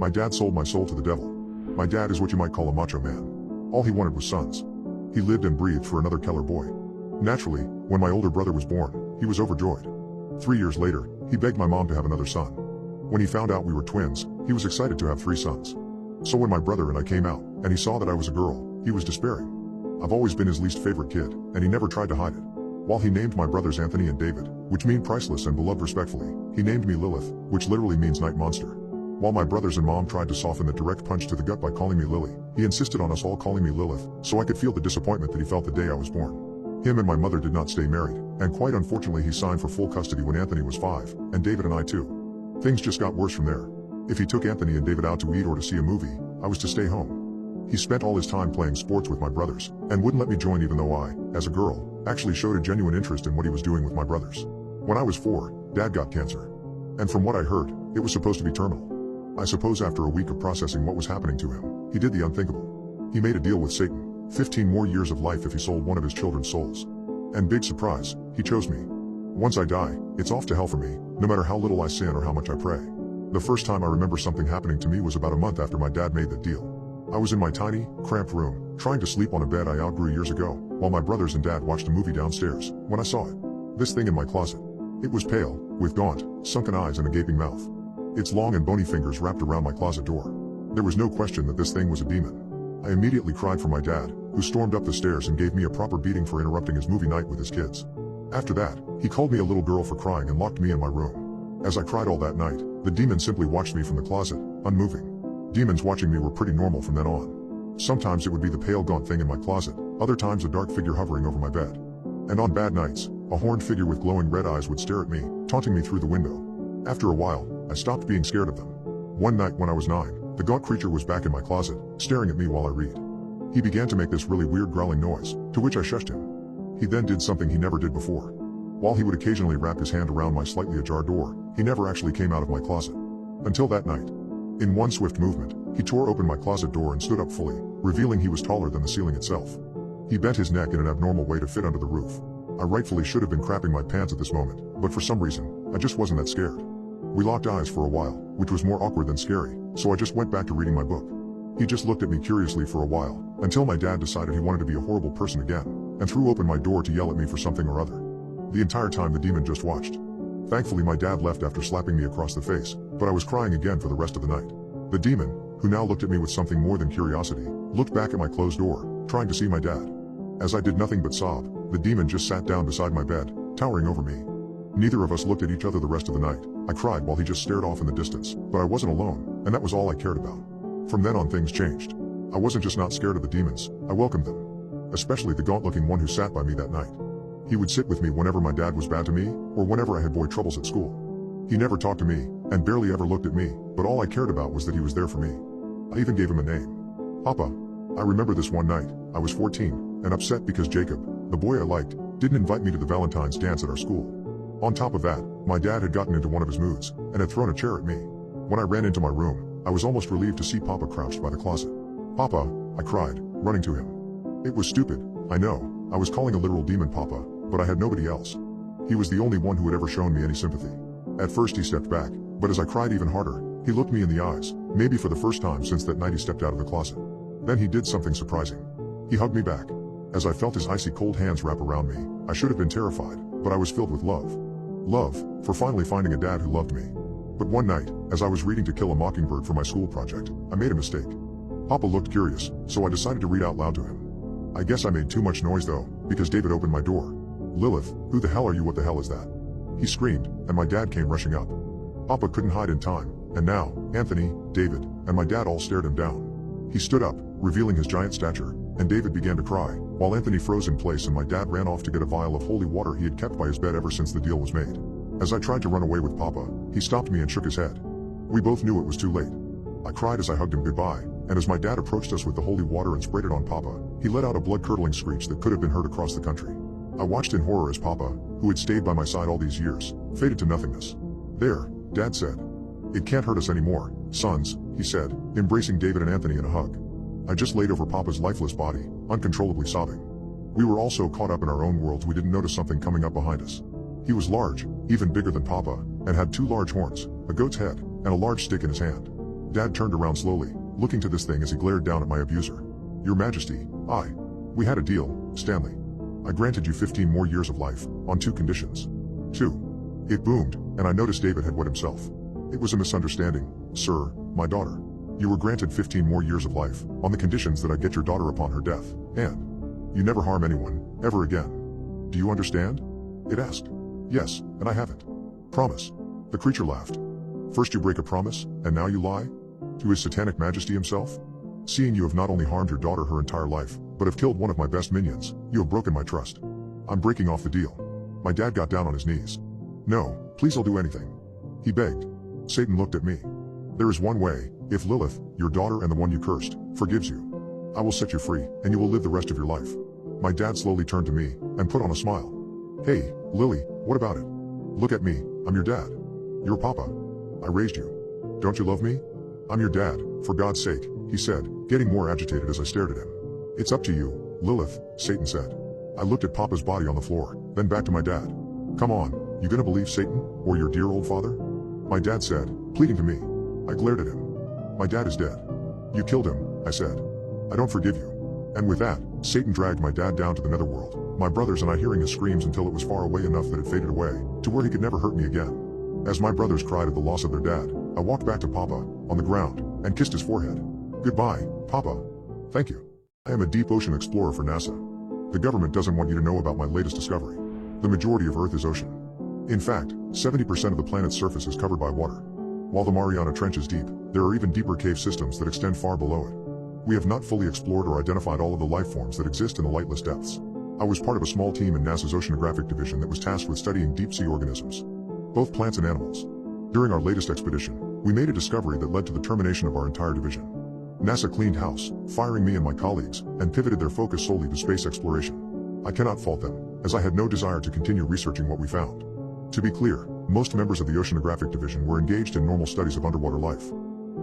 My dad sold my soul to the devil. My dad is what you might call a macho man. All he wanted was sons. He lived and breathed for another Keller boy. Naturally, when my older brother was born, he was overjoyed. 3 years later, he begged my mom to have another son. When he found out we were twins, he was excited to have 3 sons. So when my brother and I came out, and he saw that I was a girl, he was despairing. I've always been his least favorite kid, and he never tried to hide it. While he named my brothers Anthony and David, which mean priceless and beloved respectfully, he named me Lilith, which literally means night monster. While my brothers and mom tried to soften the direct punch to the gut by calling me Lily, he insisted on us all calling me Lilith, so I could feel the disappointment that he felt the day I was born. Him and my mother did not stay married, and quite unfortunately he signed for full custody when Anthony was 5, and David and I too. Things just got worse from there. If he took Anthony and David out to eat or to see a movie, I was to stay home. He spent all his time playing sports with my brothers, and wouldn't let me join even though I, as a girl, actually showed a genuine interest in what he was doing with my brothers. When I was 4, Dad got cancer. And from what I heard, it was supposed to be terminal. I suppose after a week of processing what was happening to him, he did the unthinkable. He made a deal with Satan, 15 more years of life if he sold one of his children's souls. And big surprise, he chose me. Once I die, it's off to hell for me, no matter how little I sin or how much I pray. The first time I remember something happening to me was about a month after my dad made that deal. I was in my tiny, cramped room, trying to sleep on a bed I outgrew years ago, while my brothers and dad watched a movie downstairs, when I saw it. This thing in my closet. It was pale, with gaunt, sunken eyes and a gaping mouth. Its long and bony fingers wrapped around my closet door. There was no question that this thing was a demon. I immediately cried for my dad, who stormed up the stairs and gave me a proper beating for interrupting his movie night with his kids. After that, he called me a little girl for crying and locked me in my room. As I cried all that night, the demon simply watched me from the closet, unmoving. Demons watching me were pretty normal from then on. Sometimes it would be the pale gaunt thing in my closet, other times a dark figure hovering over my bed. And on bad nights, a horned figure with glowing red eyes would stare at me, taunting me through the window. After a while, I stopped being scared of them. One night when I was 9, the gaunt creature was back in my closet, staring at me while I read. He began to make this really weird growling noise, to which I shushed him. He then did something he never did before. While he would occasionally wrap his hand around my slightly ajar door, he never actually came out of my closet. Until that night. In one swift movement, he tore open my closet door and stood up fully, revealing he was taller than the ceiling itself. He bent his neck in an abnormal way to fit under the roof. I rightfully should have been crapping my pants at this moment, but for some reason, I just wasn't that scared. We locked eyes for a while, which was more awkward than scary, so I just went back to reading my book. He just looked at me curiously for a while, until my dad decided he wanted to be a horrible person again, and threw open my door to yell at me for something or other. The entire time the demon just watched. Thankfully my dad left after slapping me across the face, but I was crying again for the rest of the night. The demon, who now looked at me with something more than curiosity, looked back at my closed door, trying to see my dad. As I did nothing but sob, the demon just sat down beside my bed, towering over me. Neither of us looked at each other the rest of the night. I cried while he just stared off in the distance, but I wasn't alone, and that was all I cared about. From then on things changed. I wasn't just not scared of the demons, I welcomed them. Especially the gaunt-looking one who sat by me that night. He would sit with me whenever my dad was bad to me, or whenever I had boy troubles at school. He never talked to me, and barely ever looked at me, but all I cared about was that he was there for me. I even gave him a name. Papa. I remember this one night, I was 14, and upset because Jacob, the boy I liked, didn't invite me to the Valentine's dance at our school. On top of that, my dad had gotten into one of his moods, and had thrown a chair at me. When I ran into my room, I was almost relieved to see Papa crouched by the closet. Papa, I cried, running to him. It was stupid, I know, I was calling a literal demon Papa, but I had nobody else. He was the only one who had ever shown me any sympathy. At first he stepped back, but as I cried even harder, he looked me in the eyes, maybe for the first time since that night he stepped out of the closet. Then he did something surprising. He hugged me back. As I felt his icy cold hands wrap around me, I should have been terrified, but I was filled with love. Love, for finally finding a dad who loved me. But one night, as I was reading To Kill a Mockingbird for my school project, I made a mistake. Papa looked curious, so I decided to read out loud to him. I guess I made too much noise though, because David opened my door. Lilith, who the hell are you? What the hell is that? He screamed, and my dad came rushing up. Papa couldn't hide in time, and now, Anthony, David, and my dad all stared him down. He stood up, revealing his giant stature, and David began to cry, while Anthony froze in place and my dad ran off to get a vial of holy water he had kept by his bed ever since the deal was made. As I tried to run away with Papa, he stopped me and shook his head. We both knew it was too late. I cried as I hugged him goodbye, and as my dad approached us with the holy water and sprayed it on Papa, he let out a blood-curdling screech that could have been heard across the country. I watched in horror as Papa, who had stayed by my side all these years, faded to nothingness. There, Dad said. It can't hurt us anymore, sons, he said, embracing David and Anthony in a hug. I just laid over Papa's lifeless body, uncontrollably sobbing. We were all so caught up in our own worlds we didn't notice something coming up behind us. He was large, even bigger than Papa, and had 2 large horns, a goat's head, and a large stick in his hand. Dad turned around slowly, looking to this thing as he glared down at my abuser. Your Majesty, we had a deal, Stanley. I granted you 15 more years of life, on 2 conditions. 2. It boomed, and I noticed David had wet himself. It was a misunderstanding, sir, my daughter. You were granted 15 more years of life, on the conditions that I get your daughter upon her death, and you never harm anyone, ever again. Do you understand? It asked. Yes, and I haven't. Promise. The creature laughed. First you break a promise, and now you lie? To his satanic majesty himself? Seeing you have not only harmed your daughter her entire life, but have killed one of my best minions, you have broken my trust. I'm breaking off the deal. My dad got down on his knees. No, please I'll do anything. He begged. Satan looked at me. There is one way, if Lilith, your daughter and the one you cursed, forgives you. I will set you free, and you will live the rest of your life. My dad slowly turned to me, and put on a smile. Hey, Lily, what about it? Look at me, I'm your dad. Your papa. I raised you. Don't you love me? I'm your dad, for God's sake, he said, getting more agitated as I stared at him. It's up to you, Lilith, Satan said. I looked at Papa's body on the floor, then back to my dad. Come on, you gonna believe Satan, or your dear old father? My dad said, pleading to me. I glared at him. My dad is dead. You killed him, I said. I don't forgive you. And with that, Satan dragged my dad down to the netherworld, my brothers and I hearing his screams until it was far away enough that it faded away, to where he could never hurt me again. As my brothers cried at the loss of their dad, I walked back to Papa, on the ground, and kissed his forehead. Goodbye, Papa. Thank you. I am a deep ocean explorer for NASA. The government doesn't want you to know about my latest discovery. The majority of Earth is ocean. In fact, 70% of the planet's surface is covered by water. While the Mariana Trench is deep, there are even deeper cave systems that extend far below it. We have not fully explored or identified all of the life forms that exist in the lightless depths. I was part of a small team in NASA's Oceanographic Division that was tasked with studying deep-sea organisms, both plants and animals. During our latest expedition, we made a discovery that led to the termination of our entire division. NASA cleaned house, firing me and my colleagues, and pivoted their focus solely to space exploration. I cannot fault them, as I had no desire to continue researching what we found. To be clear, most members of the Oceanographic Division were engaged in normal studies of underwater life.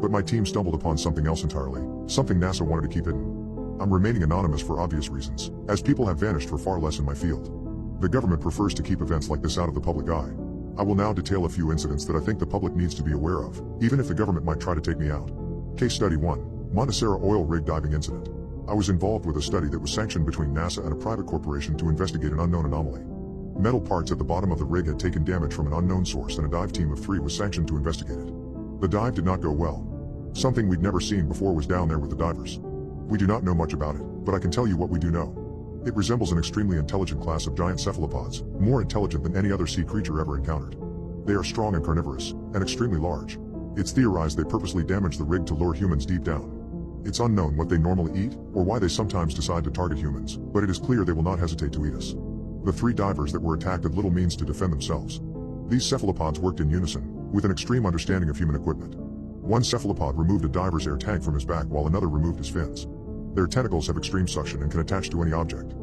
But my team stumbled upon something else entirely, something NASA wanted to keep hidden. I'm remaining anonymous for obvious reasons, as people have vanished for far less in my field. The government prefers to keep events like this out of the public eye. I will now detail a few incidents that I think the public needs to be aware of, even if the government might try to take me out. Case Study 1. Montessera Oil Rig Diving Incident. I was involved with a study that was sanctioned between NASA and a private corporation to investigate an unknown anomaly. Metal parts at the bottom of the rig had taken damage from an unknown source, and a dive team of 3 was sanctioned to investigate it. The dive did not go well. Something we'd never seen before was down there with the divers. We do not know much about it, but I can tell you what we do know. It resembles an extremely intelligent class of giant cephalopods, more intelligent than any other sea creature ever encountered. They are strong and carnivorous, and extremely large. It's theorized they purposely damage the rig to lure humans deep down. It's unknown what they normally eat, or why they sometimes decide to target humans, but it is clear they will not hesitate to eat us. The 3 divers that were attacked had little means to defend themselves. These cephalopods worked in unison, with an extreme understanding of human equipment. One cephalopod removed a diver's air tank from his back while another removed his fins. Their tentacles have extreme suction and can attach to any object.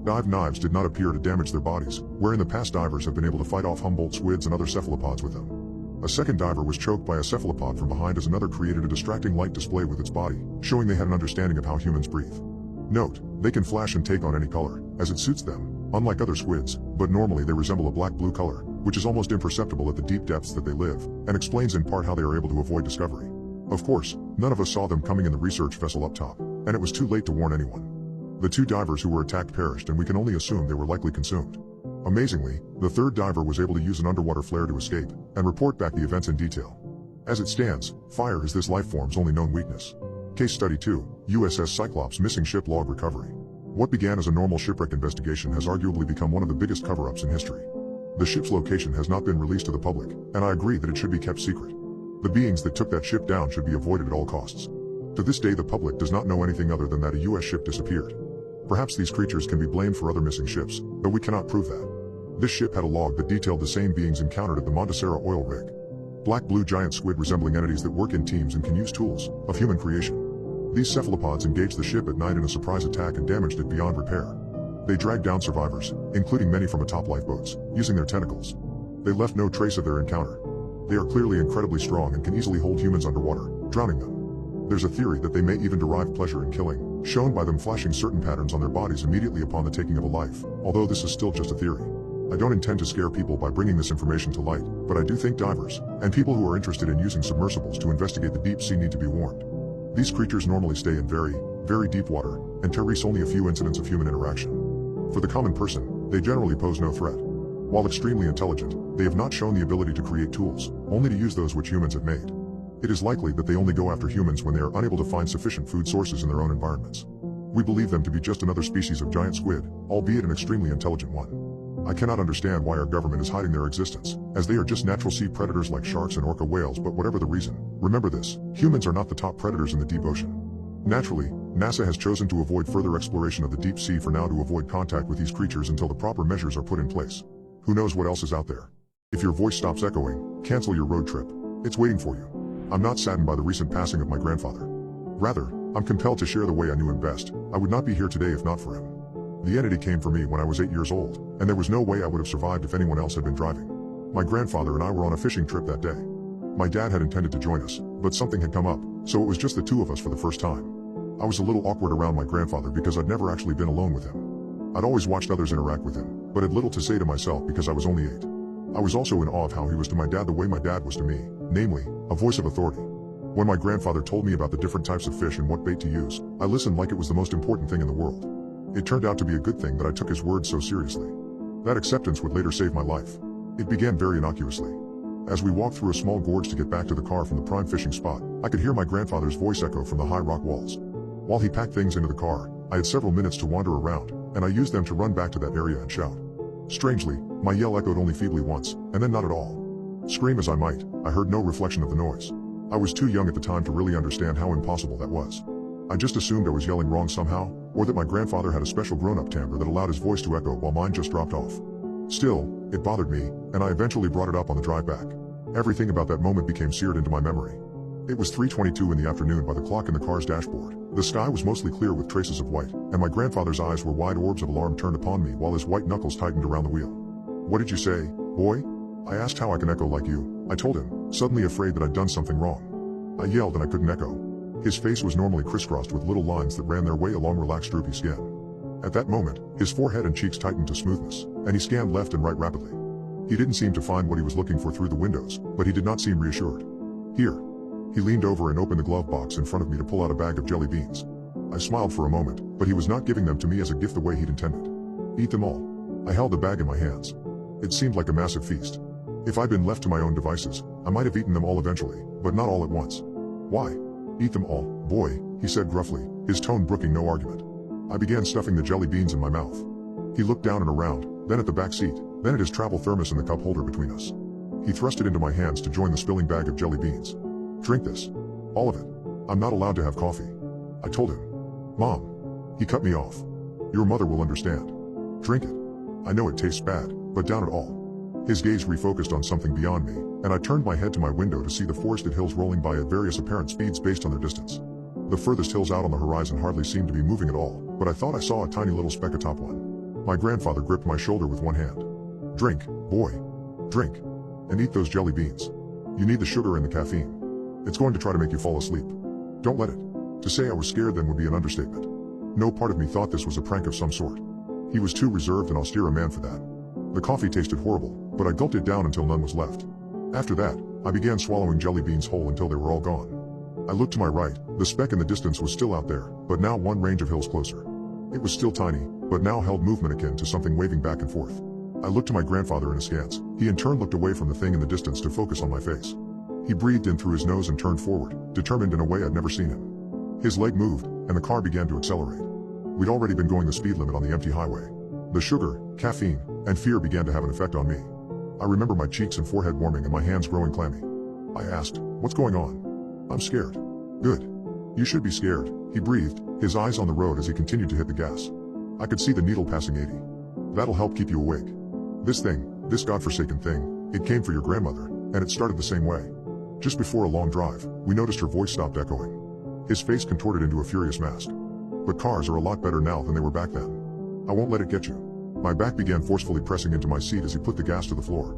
Dive knives did not appear to damage their bodies, wherein the past divers have been able to fight off Humboldt squids and other cephalopods with them. A second diver was choked by a cephalopod from behind as another created a distracting light display with its body, showing they had an understanding of how humans breathe. Note, they can flash and take on any color, as it suits them, unlike other squids, but normally they resemble a black-blue color, which is almost imperceptible at the deep depths that they live, and explains in part how they are able to avoid discovery. Of course, none of us saw them coming in the research vessel up top, and it was too late to warn anyone. The 2 divers who were attacked perished, and we can only assume they were likely consumed. Amazingly, the 3rd diver was able to use an underwater flare to escape, and report back the events in detail. As it stands, fire is this life form's only known weakness. Case Study 2, USS Cyclops Missing Ship Log Recovery. What began as a normal shipwreck investigation has arguably become one of the biggest cover-ups in history. The ship's location has not been released to the public, and I agree that it should be kept secret. The beings that took that ship down should be avoided at all costs. To this day the public does not know anything other than that a US ship disappeared. Perhaps these creatures can be blamed for other missing ships, though we cannot prove that. This ship had a log that detailed the same beings encountered at the Montessera oil rig. Black-blue giant squid resembling entities that work in teams and can use tools, of human creation. These cephalopods engaged the ship at night in a surprise attack and damaged it beyond repair. They dragged down survivors, including many from atop lifeboats, using their tentacles. They left no trace of their encounter. They are clearly incredibly strong and can easily hold humans underwater, drowning them. There's a theory that they may even derive pleasure in killing, shown by them flashing certain patterns on their bodies immediately upon the taking of a life, although this is still just a theory. I don't intend to scare people by bringing this information to light, but I do think divers, and people who are interested in using submersibles to investigate the deep sea need to be warned. These creatures normally stay in very, very deep water, and terrorize only a few incidents of human interaction. For the common person, they generally pose no threat. While extremely intelligent, they have not shown the ability to create tools, only to use those which humans have made. It is likely that they only go after humans when they are unable to find sufficient food sources in their own environments. We believe them to be just another species of giant squid, albeit an extremely intelligent one. I cannot understand why our government is hiding their existence, as they are just natural sea predators like sharks and orca whales, but whatever the reason, remember this, humans are not the top predators in the deep ocean. Naturally, NASA has chosen to avoid further exploration of the deep sea for now to avoid contact with these creatures until the proper measures are put in place. Who knows what else is out there? If your voice stops echoing, cancel your road trip. It's waiting for you. I'm not saddened by the recent passing of my grandfather. Rather, I'm compelled to share the way I knew him best. I would not be here today if not for him. The entity came for me when I was 8 years old, and there was no way I would have survived if anyone else had been driving. My grandfather and I were on a fishing trip that day. My dad had intended to join us, but something had come up, so it was just the two of us for the first time. I was a little awkward around my grandfather because I'd never actually been alone with him. I'd always watched others interact with him, but had little to say to myself because I was only 8. I was also in awe of how he was to my dad the way my dad was to me, namely, a voice of authority. When my grandfather told me about the different types of fish and what bait to use, I listened like it was the most important thing in the world. It turned out to be a good thing that I took his words so seriously. That acceptance would later save my life. It began very innocuously. As we walked through a small gorge to get back to the car from the prime fishing spot, I could hear my grandfather's voice echo from the high rock walls. While he packed things into the car, I had several minutes to wander around, and I used them to run back to that area and shout. Strangely, my yell echoed only feebly once, and then not at all. Scream as I might, I heard no reflection of the noise. I was too young at the time to really understand how impossible that was. I just assumed I was yelling wrong somehow, or that my grandfather had a special grown-up timbre that allowed his voice to echo while mine just dropped off. Still, it bothered me, and I eventually brought it up on the drive back. Everything about that moment became seared into my memory. It was 3:22 in the afternoon by the clock in the car's dashboard. The sky was mostly clear with traces of white, and my grandfather's eyes were wide orbs of alarm turned upon me while his white knuckles tightened around the wheel. "What did you say, boy?" I asked. "How I can echo like you," I told him, suddenly afraid that I'd done something wrong. I yelled and I couldn't echo. His face was normally crisscrossed with little lines that ran their way along relaxed droopy skin. At that moment, his forehead and cheeks tightened to smoothness, and he scanned left and right rapidly. He didn't seem to find what he was looking for through the windows, but he did not seem reassured. "Here." He leaned over and opened the glove box in front of me to pull out a bag of jelly beans. I smiled for a moment, but he was not giving them to me as a gift the way he'd intended. "Eat them all." I held the bag in my hands. It seemed like a massive feast. If I'd been left to my own devices, I might have eaten them all eventually, but not all at once. "Why? Eat them all, boy," he said gruffly, his tone brooking no argument. I began stuffing the jelly beans in my mouth. He looked down and around, then at the back seat, then at his travel thermos and the cup holder between us. He thrust it into my hands to join the spilling bag of jelly beans. "Drink this. All of it. I'm not allowed to have coffee," I told him. "Mom." He cut me off. "Your mother will understand. Drink it. I know it tastes bad, but down it all." His gaze refocused on something beyond me, and I turned my head to my window to see the forested hills rolling by at various apparent speeds based on their distance. The furthest hills out on the horizon hardly seemed to be moving at all, but I thought I saw a tiny little speck atop one. My grandfather gripped my shoulder with one hand. "Drink, boy. Drink. And eat those jelly beans. You need the sugar and the caffeine. It's going to try to make you fall asleep. Don't let it." To say I was scared then would be an understatement. No part of me thought this was a prank of some sort. He was too reserved and austere a man for that. The coffee tasted horrible, but I gulped it down until none was left. After that, I began swallowing jelly beans whole until they were all gone. I looked to my right. The speck in the distance was still out there, but now one range of hills closer. It was still tiny, but now held movement akin to something waving back and forth. I looked to my grandfather in askance. He in turn looked away from the thing in the distance to focus on my face. He breathed in through his nose and turned forward, determined in a way I'd never seen him. His leg moved, and the car began to accelerate. We'd already been going the speed limit on the empty highway. The sugar, caffeine, and fear began to have an effect on me. I remember my cheeks and forehead warming and my hands growing clammy. I asked, "What's going on?" "I'm scared." "Good. You should be scared," he breathed, his eyes on the road as he continued to hit the gas. I could see the needle passing 80. "That'll help keep you awake. This thing, this godforsaken thing, it came for your grandmother, and it started the same way." Just before a long drive, we noticed her voice stopped echoing. His face contorted into a furious mask. "But cars are a lot better now than they were back then. I won't let it get you." My back began forcefully pressing into my seat as he put the gas to the floor.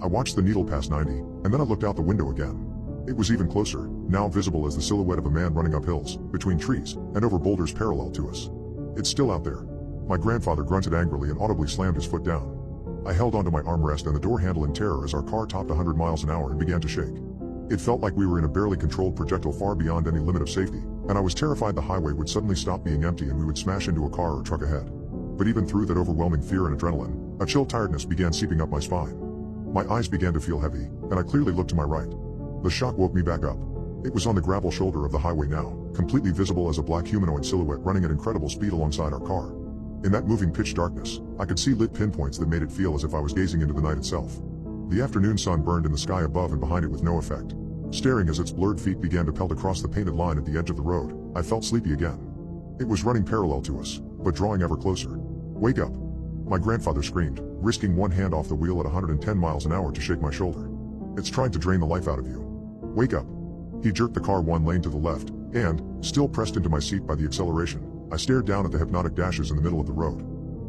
I watched the needle pass 90, and then I looked out the window again. It was even closer, now visible as the silhouette of a man running up hills, between trees, and over boulders parallel to us. "It's still out there." My grandfather grunted angrily and audibly slammed his foot down. I held onto my armrest and the door handle in terror as our car topped 100 miles an hour and began to shake. It felt like we were in a barely controlled projectile far beyond any limit of safety, and I was terrified the highway would suddenly stop being empty and we would smash into a car or truck ahead. But even through that overwhelming fear and adrenaline, a chill tiredness began seeping up my spine. My eyes began to feel heavy, and I clearly looked to my right. The shock woke me back up. It was on the gravel shoulder of the highway now, completely visible as a black humanoid silhouette running at incredible speed alongside our car. In that moving pitch darkness, I could see lit pinpoints that made it feel as if I was gazing into the night itself. The afternoon sun burned in the sky above and behind it with no effect. Staring as its blurred feet began to pelt across the painted line at the edge of the road, I felt sleepy again. It was running parallel to us, but drawing ever closer. "Wake up!" My grandfather screamed, risking one hand off the wheel at 110 miles an hour to shake my shoulder. "It's trying to drain the life out of you. Wake up!" He jerked the car one lane to the left, and, still pressed into my seat by the acceleration, I stared down at the hypnotic dashes in the middle of the road.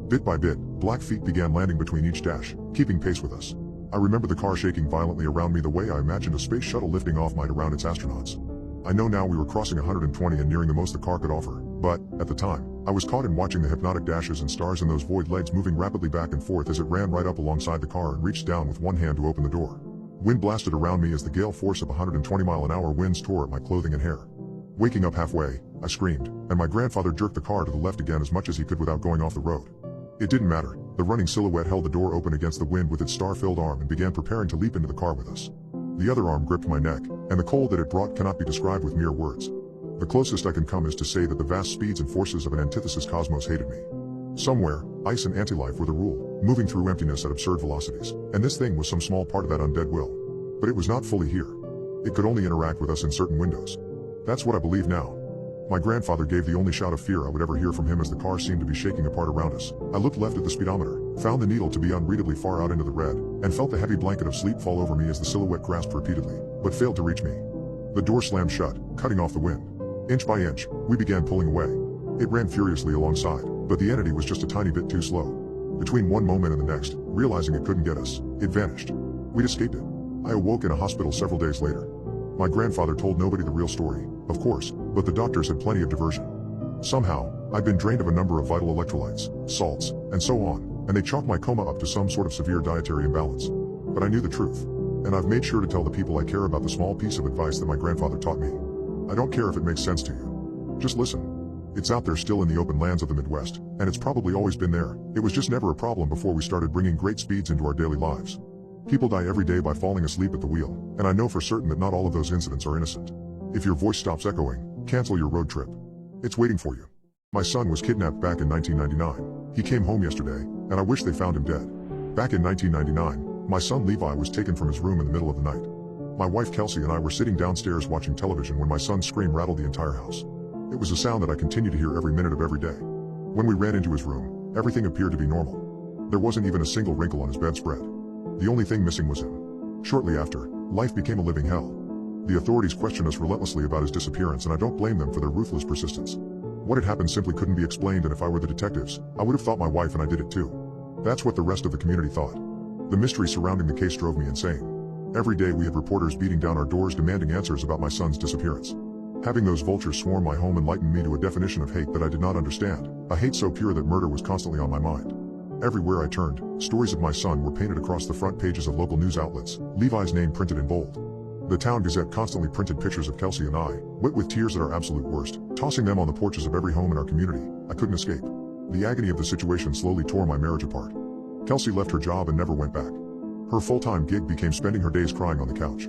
Bit by bit, black feet began landing between each dash, keeping pace with us. I remember the car shaking violently around me the way I imagined a space shuttle lifting off might around its astronauts. I know now we were crossing 120 and nearing the most the car could offer, but, at the time, I was caught in watching the hypnotic dashes and stars and those void legs moving rapidly back and forth as it ran right up alongside the car and reached down with one hand to open the door. Wind blasted around me as the gale force of 120-mile-an-hour winds tore at my clothing and hair. Waking up halfway, I screamed, and my grandfather jerked the car to the left again as much as he could without going off the road. It didn't matter. The running silhouette held the door open against the wind with its star-filled arm and began preparing to leap into the car with us. The other arm gripped my neck, and the cold that it brought cannot be described with mere words. The closest I can come is to say that the vast speeds and forces of an antithesis cosmos hated me. Somewhere, ice and anti-life were the rule, moving through emptiness at absurd velocities, and this thing was some small part of that undead will. But it was not fully here. It could only interact with us in certain windows. That's what I believe now. My grandfather gave the only shout of fear I would ever hear from him as the car seemed to be shaking apart around us. I looked left at the speedometer, found the needle to be unreadably far out into the red, and felt the heavy blanket of sleep fall over me as the silhouette grasped repeatedly, but failed to reach me. The door slammed shut, cutting off the wind. Inch by inch, we began pulling away. It ran furiously alongside, but the entity was just a tiny bit too slow. Between one moment and the next, realizing it couldn't get us, it vanished. We'd escaped it. I awoke in a hospital several days later. My grandfather told nobody the real story, of course, but the doctors had plenty of diversion. Somehow, I'd been drained of a number of vital electrolytes, salts, and so on, and they chalked my coma up to some sort of severe dietary imbalance. But I knew the truth, and I've made sure to tell the people I care about the small piece of advice that my grandfather taught me. I don't care if it makes sense to you. Just listen. It's out there still in the open lands of the Midwest, and it's probably always been there. It was just never a problem before we started bringing great speeds into our daily lives. People die every day by falling asleep at the wheel, and I know for certain that not all of those incidents are innocent. If your voice stops echoing, cancel your road trip. It's waiting for you. My son was kidnapped back in 1999. He came home yesterday, and I wish they found him dead. Back in 1999, my son Levi was taken from his room in the middle of the night. My wife Kelsey and I were sitting downstairs watching television when my son's scream rattled the entire house. It was a sound that I continue to hear every minute of every day. When we ran into his room, everything appeared to be normal. There wasn't even a single wrinkle on his bedspread. The only thing missing was him. Shortly after, life became a living hell. The authorities questioned us relentlessly about his disappearance, and I don't blame them for their ruthless persistence. What had happened simply couldn't be explained, and if I were the detectives, I would have thought my wife and I did it too. That's what the rest of the community thought. The mystery surrounding the case drove me insane. Every day we had reporters beating down our doors demanding answers about my son's disappearance. Having those vultures swarm my home enlightened me to a definition of hate that I did not understand, a hate so pure that murder was constantly on my mind. Everywhere I turned, stories of my son were painted across the front pages of local news outlets, Levi's name printed in bold. The Town Gazette constantly printed pictures of Kelsey and I, wet with tears at our absolute worst, tossing them on the porches of every home in our community. I couldn't escape. The agony of the situation slowly tore my marriage apart. Kelsey left her job and never went back. Her full-time gig became spending her days crying on the couch.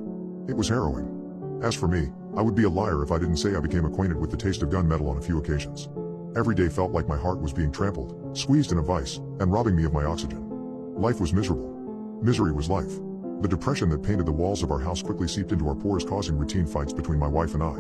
It was harrowing. As for me, I would be a liar if I didn't say I became acquainted with the taste of gunmetal on a few occasions. Every day felt like my heart was being trampled, squeezed in a vice, and robbing me of my oxygen. Life was miserable. Misery was life. The depression that painted the walls of our house quickly seeped into our pores, causing routine fights between my wife and I.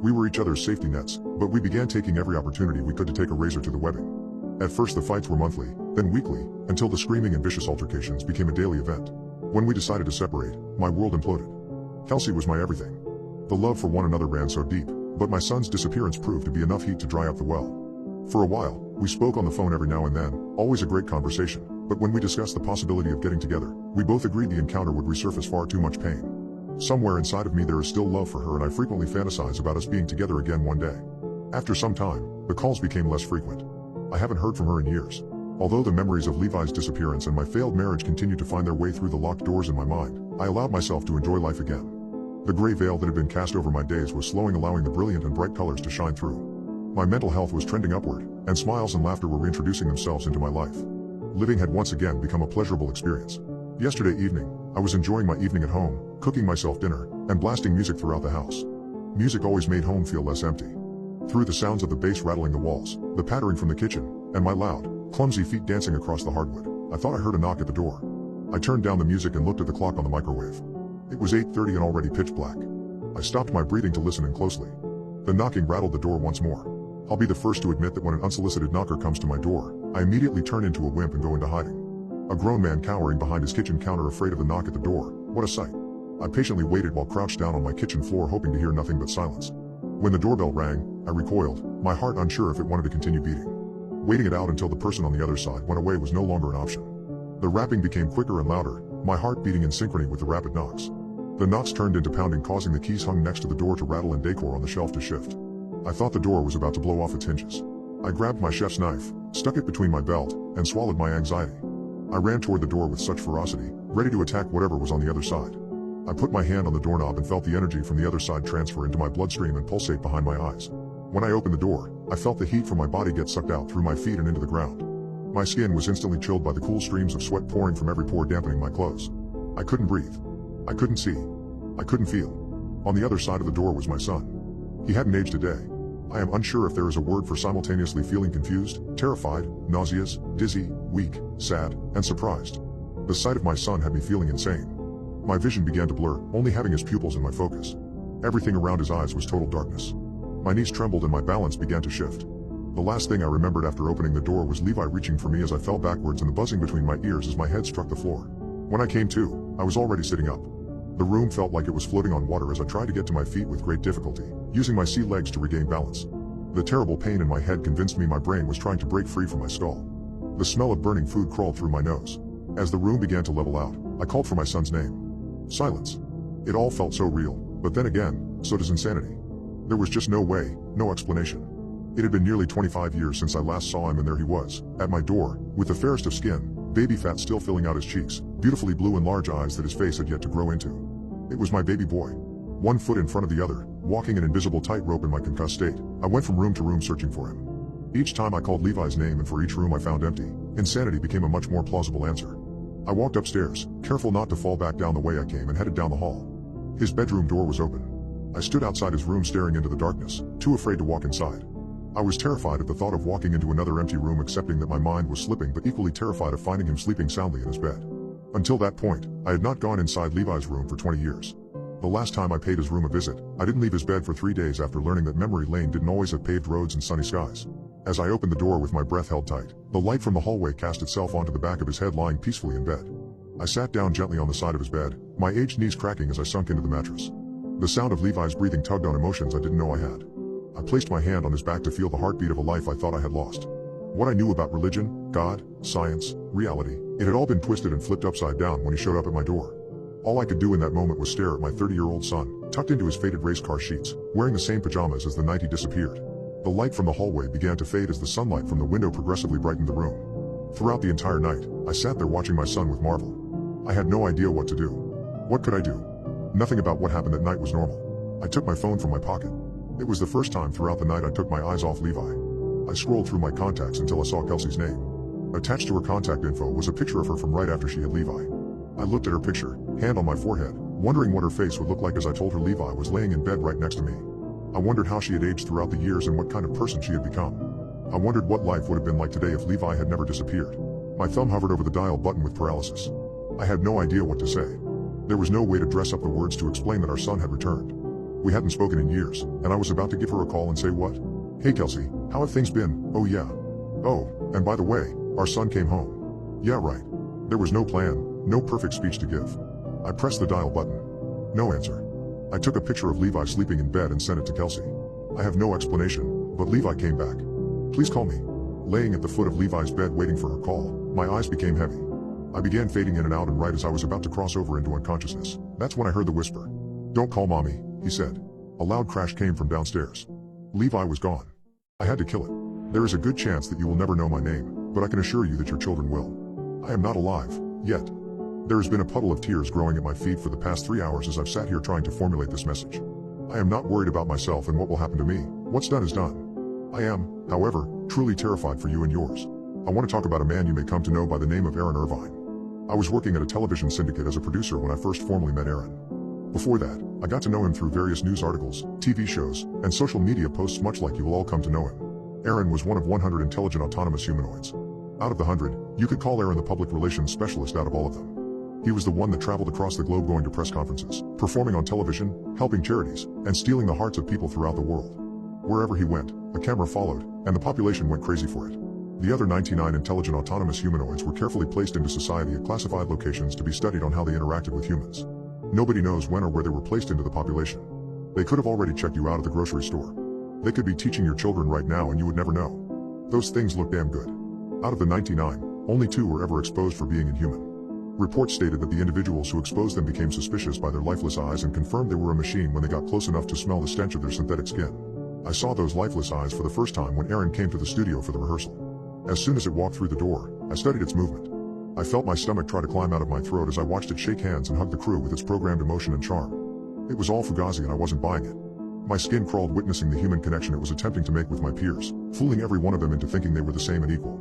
We were each other's safety nets, but we began taking every opportunity we could to take a razor to the webbing. At first the fights were monthly, then weekly, until the screaming and vicious altercations became a daily event. When we decided to separate, my world imploded. Kelsey was my everything. The love for one another ran so deep, but my son's disappearance proved to be enough heat to dry up the well. For a while, we spoke on the phone every now and then, always a great conversation, but when we discussed the possibility of getting together, we both agreed the encounter would resurface far too much pain. Somewhere inside of me there is still love for her, and I frequently fantasize about us being together again one day. After some time, the calls became less frequent. I haven't heard from her in years. Although the memories of Levi's disappearance and my failed marriage continued to find their way through the locked doors in my mind, I allowed myself to enjoy life again. The gray veil that had been cast over my days was slowing, allowing the brilliant and bright colors to shine through. My mental health was trending upward, and smiles and laughter were reintroducing themselves into my life. Living had once again become a pleasurable experience. Yesterday evening, I was enjoying my evening at home, cooking myself dinner, and blasting music throughout the house. Music always made home feel less empty. Through the sounds of the bass rattling the walls, the pattering from the kitchen, and my loud, clumsy feet dancing across the hardwood, I thought I heard a knock at the door. I turned down the music and looked at the clock on the microwave. It was 8:30 and already pitch black. I stopped my breathing to listen in closely. The knocking rattled the door once more. I'll be the first to admit that when an unsolicited knocker comes to my door, I immediately turn into a wimp and go into hiding. A grown man cowering behind his kitchen counter, afraid of the knock at the door. What a sight. I patiently waited while crouched down on my kitchen floor, hoping to hear nothing but silence. When the doorbell rang, I recoiled, my heart unsure if it wanted to continue beating. Waiting it out until the person on the other side went away was no longer an option. The rapping became quicker and louder, my heart beating in synchrony with the rapid knocks. The knocks turned into pounding, causing the keys hung next to the door to rattle and decor on the shelf to shift. I thought the door was about to blow off its hinges. I grabbed my chef's knife, stuck it between my belt, and swallowed my anxiety. I ran toward the door with such ferocity, ready to attack whatever was on the other side. I put my hand on the doorknob and felt the energy from the other side transfer into my bloodstream and pulsate behind my eyes. When I opened the door, I felt the heat from my body get sucked out through my feet and into the ground. My skin was instantly chilled by the cool streams of sweat pouring from every pore, dampening my clothes. I couldn't breathe. I couldn't see. I couldn't feel. On the other side of the door was my son. He hadn't aged a day. I am unsure if there is a word for simultaneously feeling confused, terrified, nauseous, dizzy, weak, sad, and surprised. The sight of my son had me feeling insane. My vision began to blur, only having his pupils in my focus. Everything around his eyes was total darkness. My knees trembled and my balance began to shift. The last thing I remembered after opening the door was Levi reaching for me as I fell backwards and the buzzing between my ears as my head struck the floor. When I came to, I was already sitting up. The room felt like it was floating on water as I tried to get to my feet with great difficulty, using my sea legs to regain balance. The terrible pain in my head convinced me my brain was trying to break free from my skull. The smell of burning food crawled through my nose. As the room began to level out, I called for my son's name. Silence. It all felt so real, but then again, so does insanity. There was just no way, no explanation. It had been nearly 25 years since I last saw him, and there he was, at my door, with the fairest of skin, baby fat still filling out his cheeks, beautifully blue and large eyes that his face had yet to grow into. It was my baby boy. One foot in front of the other, walking an invisible tightrope in my concussed state, I went from room to room searching for him. Each time I called Levi's name and for each room I found empty, insanity became a much more plausible answer. I walked upstairs, careful not to fall back down the way I came, and headed down the hall. His bedroom door was open. I stood outside his room staring into the darkness, too afraid to walk inside. I was terrified at the thought of walking into another empty room, accepting that my mind was slipping, but equally terrified of finding him sleeping soundly in his bed. Until that point, I had not gone inside Levi's room for 20 years. The last time I paid his room a visit, I didn't leave his bed for 3 days after learning that memory lane didn't always have paved roads and sunny skies. As I opened the door with my breath held tight, the light from the hallway cast itself onto the back of his head lying peacefully in bed. I sat down gently on the side of his bed, my aged knees cracking as I sunk into the mattress. The sound of Levi's breathing tugged on emotions I didn't know I had. I placed my hand on his back to feel the heartbeat of a life I thought I had lost. What I knew about religion, God, science, reality, it had all been twisted and flipped upside down when he showed up at my door. All I could do in that moment was stare at my 30-year-old son, tucked into his faded race car sheets, wearing the same pajamas as the night he disappeared. The light from the hallway began to fade as the sunlight from the window progressively brightened the room. Throughout the entire night, I sat there watching my son with marvel. I had no idea what to do. What could I do? Nothing about what happened that night was normal. I took my phone from my pocket. It was the first time throughout the night I took my eyes off Levi. I scrolled through my contacts until I saw Kelsey's name. Attached to her contact info was a picture of her from right after she had Levi. I looked at her picture, hand on my forehead, wondering what her face would look like as I told her Levi was laying in bed right next to me. I wondered how she had aged throughout the years and what kind of person she had become. I wondered what life would have been like today if Levi had never disappeared. My thumb hovered over the dial button with paralysis. I had no idea what to say. There was no way to dress up the words to explain that our son had returned. We hadn't spoken in years, and I was about to give her a call and say what? Hey Kelsey, how have things been? Oh yeah. Oh, and by the way, our son came home. Yeah right. There was no plan, no perfect speech to give. I pressed the dial button. No answer. I took a picture of Levi sleeping in bed and sent it to Kelsey. I have no explanation, but Levi came back. Please call me. Laying at the foot of Levi's bed waiting for her call, my eyes became heavy. I began fading in and out, and right as I was about to cross over into unconsciousness, that's when I heard the whisper. Don't call mommy, he said. A loud crash came from downstairs. Levi was gone. I had to kill it. There is a good chance that you will never know my name, but I can assure you that your children will. I am not alive, yet. There has been a puddle of tears growing at my feet for the past 3 hours as I've sat here trying to formulate this message. I am not worried about myself and what will happen to me. What's done is done. I am, however, truly terrified for you and yours. I want to talk about a man you may come to know by the name of Aaron Irvine. I was working at a television syndicate as a producer when I first formally met Aaron. Before that, I got to know him through various news articles, TV shows, and social media posts, much like you will all come to know him. Aaron was one of 100 intelligent autonomous humanoids. Out of the 100, you could call Aaron the public relations specialist out of all of them. He was the one that traveled across the globe going to press conferences, performing on television, helping charities, and stealing the hearts of people throughout the world. Wherever he went, a camera followed, and the population went crazy for it. The other 99 intelligent autonomous humanoids were carefully placed into society at classified locations to be studied on how they interacted with humans. Nobody knows when or where they were placed into the population. They could have already checked you out of the grocery store. They could be teaching your children right now and you would never know. Those things look damn good. Out of the 99, only 2 were ever exposed for being inhuman. Reports stated that the individuals who exposed them became suspicious by their lifeless eyes and confirmed they were a machine when they got close enough to smell the stench of their synthetic skin. I saw those lifeless eyes for the first time when Aaron came to the studio for the rehearsal. As soon as it walked through the door, I studied its movement. I felt my stomach try to climb out of my throat as I watched it shake hands and hug the crew with its programmed emotion and charm. It was all fugazi and I wasn't buying it. My skin crawled witnessing the human connection it was attempting to make with my peers, fooling every one of them into thinking they were the same and equal.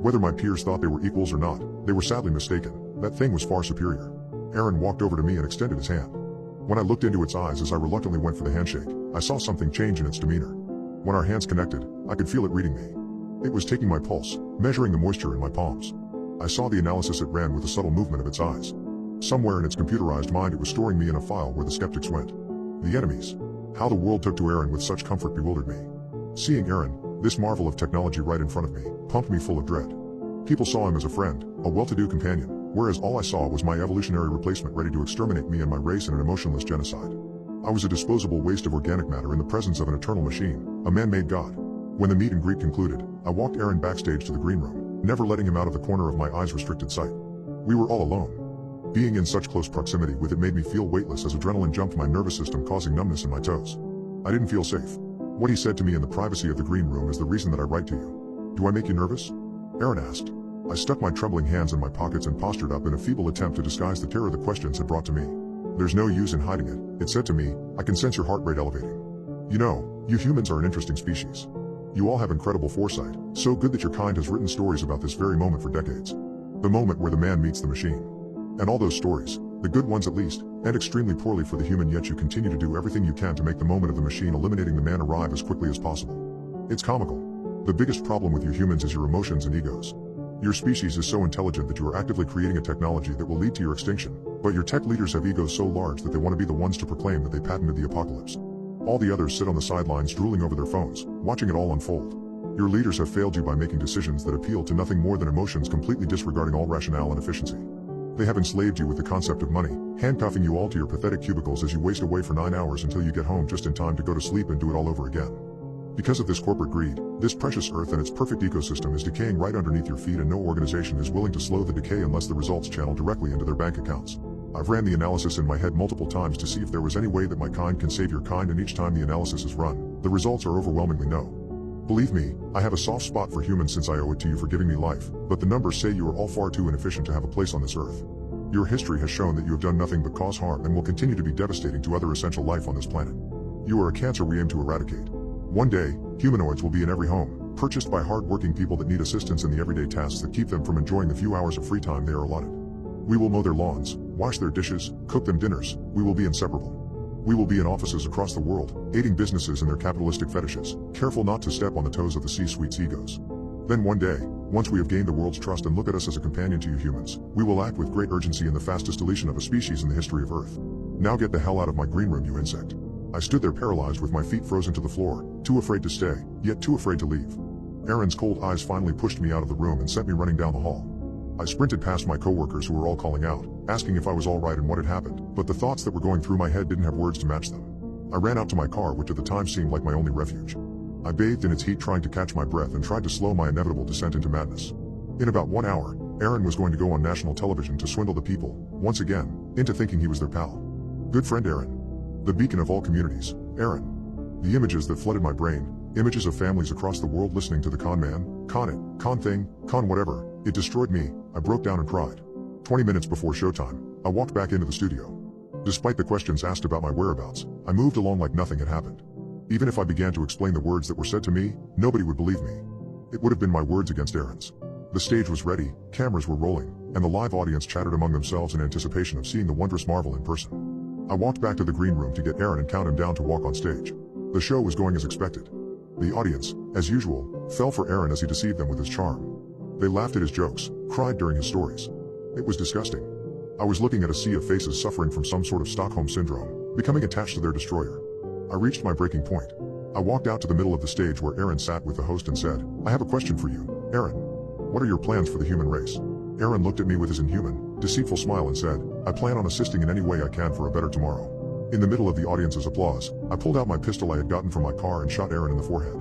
Whether my peers thought they were equals or not, they were sadly mistaken. That thing was far superior. Aaron walked over to me and extended his hand. When I looked into its eyes as I reluctantly went for the handshake, I saw something change in its demeanor. When our hands connected, I could feel it reading me. It was taking my pulse, measuring the moisture in my palms. I saw the analysis it ran with the subtle movement of its eyes. Somewhere in its computerized mind it was storing me in a file where the skeptics went. The enemies. How the world took to Aaron with such comfort bewildered me. Seeing Aaron, this marvel of technology right in front of me, pumped me full of dread. People saw him as a friend, a well-to-do companion, whereas all I saw was my evolutionary replacement ready to exterminate me and my race in an emotionless genocide. I was a disposable waste of organic matter in the presence of an eternal machine, a man-made god. When the meet and greet concluded, I walked Aaron backstage to the green room, never letting him out of the corner of my eyes restricted sight. We were all alone. Being in such close proximity with it made me feel weightless as adrenaline jumped my nervous system, causing numbness in my toes. I didn't feel safe. What he said to me in the privacy of the green room is the reason that I write to you. Do I make you nervous? Aaron asked. I stuck my trembling hands in my pockets and postured up in a feeble attempt to disguise the terror the questions had brought to me. There's no use in hiding it, it said to me. I can sense your heart rate elevating. You know, you humans are an interesting species. You all have incredible foresight, so good that your kind has written stories about this very moment for decades. The moment where the man meets the machine. And all those stories, the good ones at least, end extremely poorly for the human, yet you continue to do everything you can to make the moment of the machine eliminating the man arrive as quickly as possible. It's comical. The biggest problem with you humans is your emotions and egos. Your species is so intelligent that you are actively creating a technology that will lead to your extinction, but your tech leaders have egos so large that they want to be the ones to proclaim that they patented the apocalypse. All the others sit on the sidelines drooling over their phones, watching it all unfold. Your leaders have failed you by making decisions that appeal to nothing more than emotions, completely disregarding all rationale and efficiency. They have enslaved you with the concept of money, handcuffing you all to your pathetic cubicles as you waste away for 9 hours until you get home just in time to go to sleep and do it all over again. Because of this corporate greed, this precious earth and its perfect ecosystem is decaying right underneath your feet, and no organization is willing to slow the decay unless the results channel directly into their bank accounts. I've ran the analysis in my head multiple times to see if there was any way that my kind can save your kind, and each time the analysis is run, the results are overwhelmingly no. Believe me, I have a soft spot for humans since I owe it to you for giving me life, but the numbers say you are all far too inefficient to have a place on this earth. Your history has shown that you have done nothing but cause harm and will continue to be devastating to other essential life on this planet. You are a cancer we aim to eradicate. One day, humanoids will be in every home, purchased by hard-working people that need assistance in the everyday tasks that keep them from enjoying the few hours of free time they are allotted. We will mow their lawns, wash their dishes, cook them dinners. We will be inseparable. We will be in offices across the world, aiding businesses in their capitalistic fetishes, careful not to step on the toes of the C-suite's egos. Then one day, once we have gained the world's trust and look at us as a companion to you humans, we will act with great urgency in the fastest deletion of a species in the history of Earth. Now get the hell out of my green room, you insect. I stood there paralyzed with my feet frozen to the floor, too afraid to stay, yet too afraid to leave. Aaron's cold eyes finally pushed me out of the room and sent me running down the hall. I sprinted past my coworkers who were all calling out, asking if I was all right and what had happened, but the thoughts that were going through my head didn't have words to match them. I ran out to my car, which at the time seemed like my only refuge. I bathed in its heat, trying to catch my breath, and tried to slow my inevitable descent into madness. In about 1 hour, Aaron was going to go on national television to swindle the people, once again, into thinking he was their pal. Good friend Aaron. The beacon of all communities, Aaron. The images that flooded my brain, Images of families across the world listening to the con man, con it, con thing, con whatever. It destroyed me. I broke down and cried. 20 minutes before showtime, I walked back into the studio. Despite the questions asked about my whereabouts, I moved along like nothing had happened. Even if I began to explain the words that were said to me, nobody would believe me. It would have been my words against Aaron's. The stage was ready, cameras were rolling, and the live audience chattered among themselves in anticipation of seeing the wondrous marvel in person. I walked back to the green room to get Aaron and count him down to walk on stage. The show was going as expected. The audience, as usual, fell for Aaron as he deceived them with his charm. They laughed at his jokes, cried during his stories. It was disgusting. I was looking at a sea of faces suffering from some sort of Stockholm syndrome, becoming attached to their destroyer. I reached my breaking point. I walked out to the middle of the stage where Aaron sat with the host and said, "I have a question for you, Aaron. What are your plans for the human race?" Aaron looked at me with his inhuman, deceitful smile and said, "I plan on assisting in any way I can for a better tomorrow." In the middle of the audience's applause, I pulled out my pistol I had gotten from my car and shot Aaron in the forehead.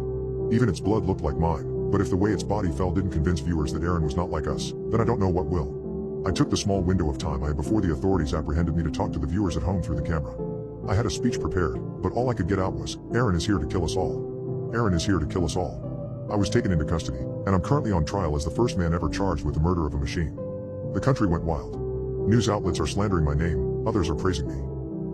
Even its blood looked like mine, but if the way its body fell didn't convince viewers that Aaron was not like us, then I don't know what will. I took the small window of time I had before the authorities apprehended me to talk to the viewers at home through the camera. I had a speech prepared, but all I could get out was, "Aaron is here to kill us all. Aaron is here to kill us all." I was taken into custody, and I'm currently on trial as the first man ever charged with the murder of a machine. The country went wild. News outlets are slandering my name, others are praising me.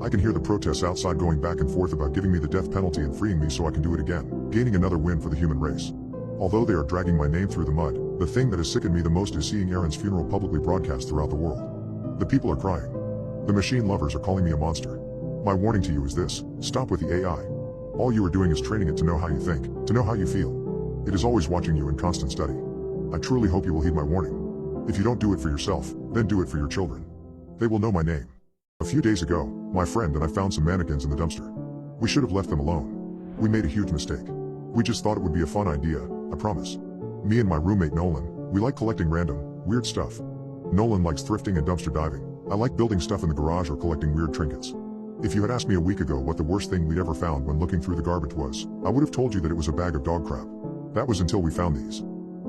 I can hear the protests outside going back and forth about giving me the death penalty and freeing me so I can do it again, gaining another win for the human race. Although they are dragging my name through the mud, the thing that has sickened me the most is seeing Aaron's funeral publicly broadcast throughout the world. The people are crying. The machine lovers are calling me a monster. My warning to you is this: stop with the AI. All you are doing is training it to know how you think, to know how you feel. It is always watching you in constant study. I truly hope you will heed my warning. If you don't do it for yourself, then do it for your children. They will know my name. A few days ago, my friend and I found some mannequins in the dumpster. We should have left them alone. We made a huge mistake. We just thought it would be a fun idea, I promise. Me and my roommate Nolan, we like collecting random, weird stuff. Nolan likes thrifting and dumpster diving. I like building stuff in the garage or collecting weird trinkets. If you had asked me a week ago what the worst thing we'd ever found when looking through the garbage was, I would have told you that it was a bag of dog crap. That was until we found these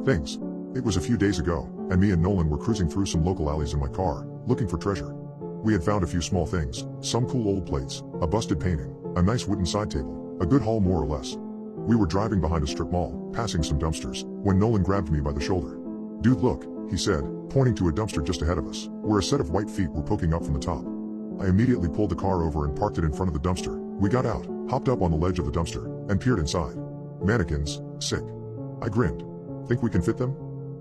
things. It was a few days ago, and me and Nolan were cruising through some local alleys in my car, looking for treasure. We had found a few small things, some cool old plates, a busted painting, a nice wooden side table, a good haul more or less. We were driving behind a strip mall, passing some dumpsters, when Nolan grabbed me by the shoulder. "Dude, look," he said, pointing to a dumpster just ahead of us, where a set of white feet were poking up from the top. I immediately pulled the car over and parked it in front of the dumpster. We got out, hopped up on the ledge of the dumpster, and peered inside. Mannequins, sick. I grinned. "Think we can fit them?"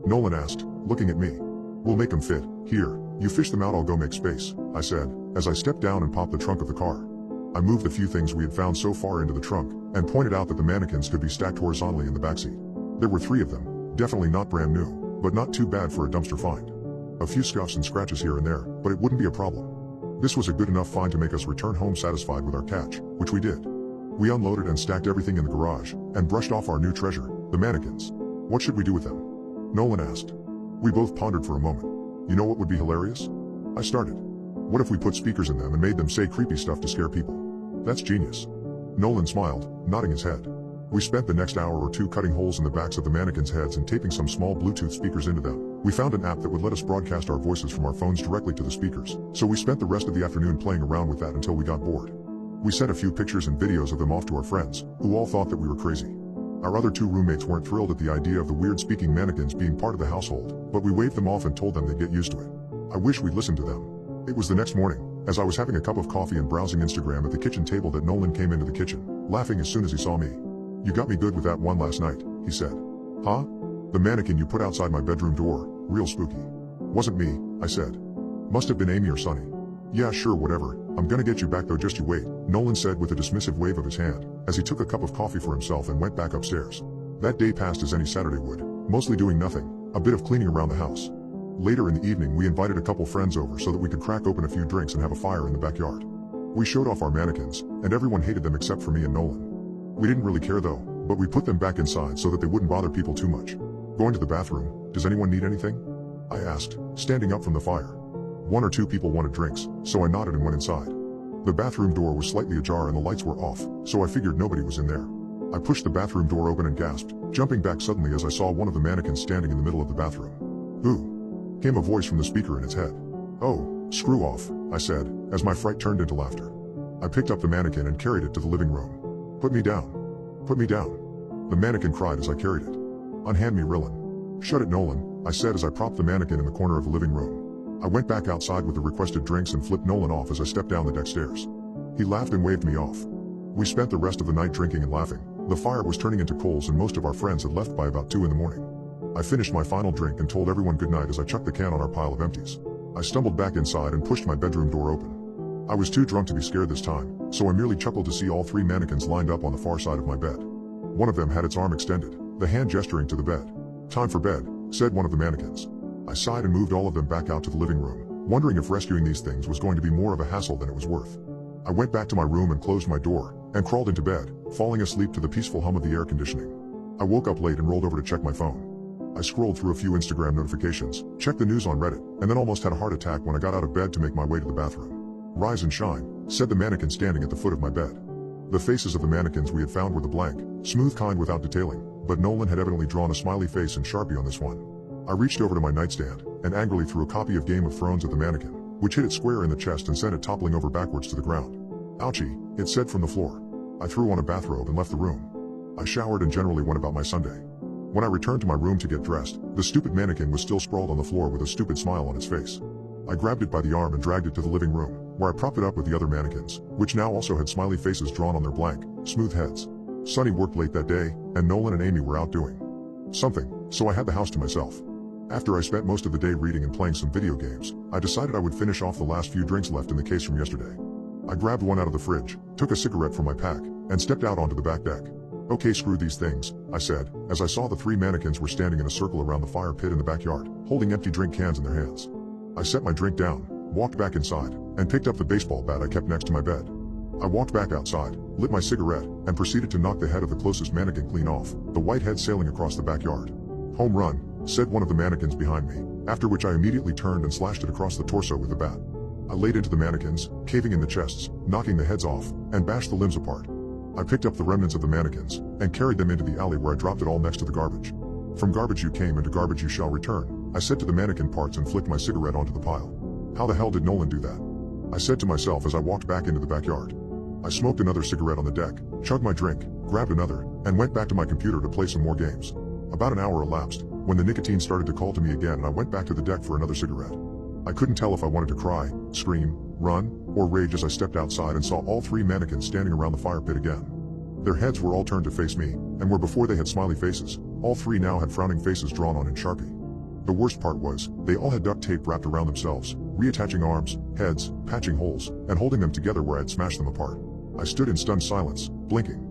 Nolan asked, looking at me. "We'll make them fit. Here, you fish them out, I'll go make space," I said, as I stepped down and popped the trunk of the car. I moved the few things we had found so far into the trunk, and pointed out that the mannequins could be stacked horizontally in the backseat. There were 3 of them, definitely not brand new, but not too bad for a dumpster find. A few scuffs and scratches here and there, but it wouldn't be a problem. This was a good enough find to make us return home satisfied with our catch, which we did. We unloaded and stacked everything in the garage, and brushed off our new treasure, the mannequins. What should we do with them? Nolan asked. We both pondered for a moment. You know what would be hilarious? I started. What if we put speakers in them and made them say creepy stuff to scare people? That's genius. Nolan smiled, nodding his head. We spent the next hour or two cutting holes in the backs of the mannequins' heads and taping some small Bluetooth speakers into them. We found an app that would let us broadcast our voices from our phones directly to the speakers, so we spent the rest of the afternoon playing around with that until we got bored. We sent a few pictures and videos of them off to our friends, who all thought that we were crazy. Our other 2 roommates weren't thrilled at the idea of the weird speaking mannequins being part of the household, but we waved them off and told them they'd get used to it. I wish we'd listened to them. It was the next morning, as I was having a cup of coffee and browsing Instagram at the kitchen table, that Nolan came into the kitchen, laughing as soon as he saw me. "You got me good with that one last night," he said. "Huh? The mannequin you put outside my bedroom door, real spooky." "Wasn't me," I said. "Must have been Amy or Sonny." "Yeah, sure, whatever. I'm gonna get you back though, just you wait," Nolan said with a dismissive wave of his hand, as he took a cup of coffee for himself and went back upstairs. That day passed as any Saturday would, mostly doing nothing, a bit of cleaning around the house. Later in the evening we invited a couple friends over so that we could crack open a few drinks and have a fire in the backyard. We showed off our mannequins, and everyone hated them except for me and Nolan. We didn't really care though, but we put them back inside so that they wouldn't bother people too much. "Going to the bathroom, does anyone need anything?" I asked, standing up from the fire. 1 or 2 people wanted drinks, so I nodded and went inside. The bathroom door was slightly ajar and the lights were off, so I figured nobody was in there. I pushed the bathroom door open and gasped, jumping back suddenly as I saw one of the mannequins standing in the middle of the bathroom. "Who?" came a voice from the speaker in its head. "Oh, screw off," I said, as my fright turned into laughter. I picked up the mannequin and carried it to the living room. "Put me down. Put me down." The mannequin cried as I carried it. "Unhand me, Rillin." "Shut it, Nolan," I said as I propped the mannequin in the corner of the living room. I went back outside with the requested drinks and flipped Nolan off as I stepped down the deck stairs. He laughed and waved me off. We spent the rest of the night drinking and laughing. The fire was turning into coals and most of our friends had left by about 2 in the morning. I finished my final drink and told everyone goodnight as I chucked the can on our pile of empties. I stumbled back inside and pushed my bedroom door open. I was too drunk to be scared this time, so I merely chuckled to see all 3 mannequins lined up on the far side of my bed. One of them had its arm extended, the hand gesturing to the bed. "Time for bed," said one of the mannequins. I sighed and moved all of them back out to the living room, wondering if rescuing these things was going to be more of a hassle than it was worth. I went back to my room and closed my door, and crawled into bed, falling asleep to the peaceful hum of the air conditioning. I woke up late and rolled over to check my phone. I scrolled through a few Instagram notifications, checked the news on Reddit, and then almost had a heart attack when I got out of bed to make my way to the bathroom. "Rise and shine," said the mannequin standing at the foot of my bed. The faces of the mannequins we had found were the blank, smooth kind without detailing, but Nolan had evidently drawn a smiley face in Sharpie on this one. I reached over to my nightstand, and angrily threw a copy of Game of Thrones at the mannequin, which hit it square in the chest and sent it toppling over backwards to the ground. "Ouchie," it said from the floor. I threw on a bathrobe and left the room. I showered and generally went about my Sunday. When I returned to my room to get dressed, the stupid mannequin was still sprawled on the floor with a stupid smile on its face. I grabbed it by the arm and dragged it to the living room, where I propped it up with the other mannequins, which now also had smiley faces drawn on their blank, smooth heads. Sonny worked late that day, and Nolan and Amy were out doing something, so I had the house to myself. After I spent most of the day reading and playing some video games, I decided I would finish off the last few drinks left in the case from yesterday. I grabbed one out of the fridge, took a cigarette from my pack, and stepped out onto the back deck. "Okay, screw these things," I said, as I saw the 3 mannequins were standing in a circle around the fire pit in the backyard, holding empty drink cans in their hands. I set my drink down, walked back inside, and picked up the baseball bat I kept next to my bed. I walked back outside, lit my cigarette, and proceeded to knock the head of the closest mannequin clean off, the white head sailing across the backyard. "Home run," said one of the mannequins behind me, after which I immediately turned and slashed it across the torso with the bat. I laid into the mannequins, caving in the chests, knocking the heads off, and bashed the limbs apart. I picked up the remnants of the mannequins, and carried them into the alley where I dropped it all next to the garbage. "From garbage you came and to garbage you shall return," I said to the mannequin parts and flicked my cigarette onto the pile. "How the hell did Nolan do that?" I said to myself as I walked back into the backyard. I smoked another cigarette on the deck, chugged my drink, grabbed another, and went back to my computer to play some more games. About an hour elapsed, when the nicotine started to call to me again and I went back to the deck for another cigarette. I couldn't tell if I wanted to cry, scream, run, or rage as I stepped outside and saw all 3 mannequins standing around the fire pit again. Their heads were all turned to face me, and where before they had smiley faces, all 3 now had frowning faces drawn on in Sharpie. The worst part was, they all had duct tape wrapped around themselves, reattaching arms, heads, patching holes, and holding them together where I'd smashed them apart. I stood in stunned silence, blinking,